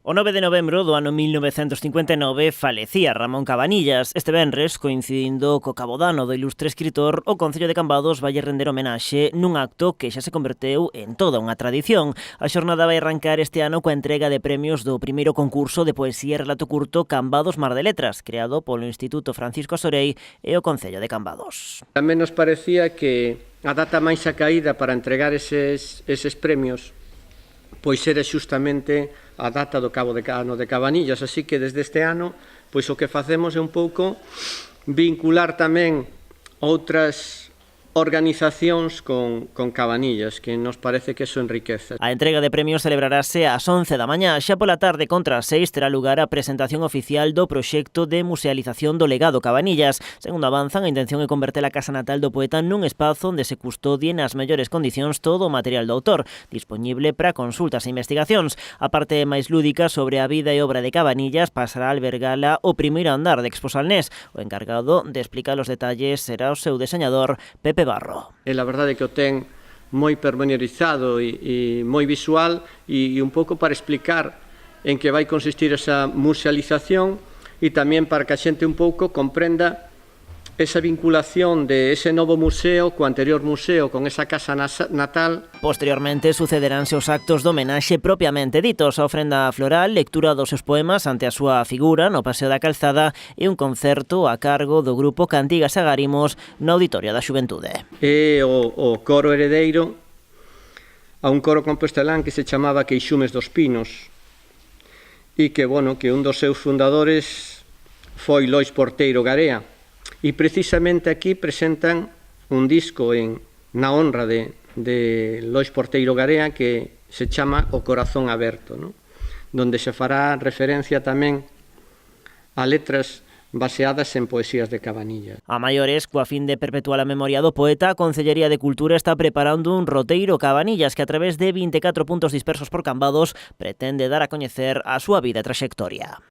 O 9 de novembro do ano 1959 falecía Ramón Cabanillas. Este venres, coincidindo co cabodano do ilustre escritor, o Concello de Cambados vai render homenaxe nun acto que xa se converteu en toda unha tradición. A xornada vai arrancar este ano coa entrega de premios do primeiro concurso de poesía e relato curto Cambados Mar de Letras, creado polo Instituto Francisco Asorei e o Concello de Cambados. Tamén nos parecía que a data máis acaída para entregar eses premios pois era xustamente a data do cabo de ano de Cabanillas, así que desde este ano pois o que facemos é un pouco vincular tamén outras organizacións con Cabanillas, que nos parece que eso enriquece. A entrega de premios celebrarase ás 11 da mañá. Xa pola tarde, contra as 6, terá lugar a presentación oficial do proxecto de musealización do legado Cabanillas. Segundo avanzan, a intención é converter a casa natal do poeta nun espazo onde se custodien nas mellores condicións todo o material do autor, dispoñible para consultas e investigacións. A parte máis lúdica sobre a vida e obra de Cabanillas pasará a albergala o primeiro andar de Expo Salnés. O encargado de explicar os detalles será o seu deseñador, Pepe Barro. E a verdade é que o ten moi pormenorizado e moi visual e un pouco para explicar en que vai consistir esa musealización e tamén para que a xente un pouco comprenda esa vinculación de ese novo museo co anterior museo, con esa casa natal. Posteriormente sucederánse os actos de homenaxe propiamente ditos, a ofrenda floral, lectura dos seus poemas ante a súa figura no Paseo da Calzada e un concerto a cargo do grupo Cantigas e Agarimos no Auditorio da Xuventude. E o coro heredeiro a un coro compostelán que se chamaba Queixumes dos Pinos e que, que un dos seus fundadores foi Lois Porteiro Garea. E precisamente aquí presentan un disco na honra de Lois Porteiro Garea que se chama O Corazón Aberto, donde se fará referencia tamén a letras baseadas en poesías de Cabanillas. A maiores, coa fin de perpetuar a memoria do poeta, a Concellería de Cultura está preparando un roteiro Cabanillas que a través de 24 puntos dispersos por Cambados pretende dar a coñecer a súa vida e traxectoria.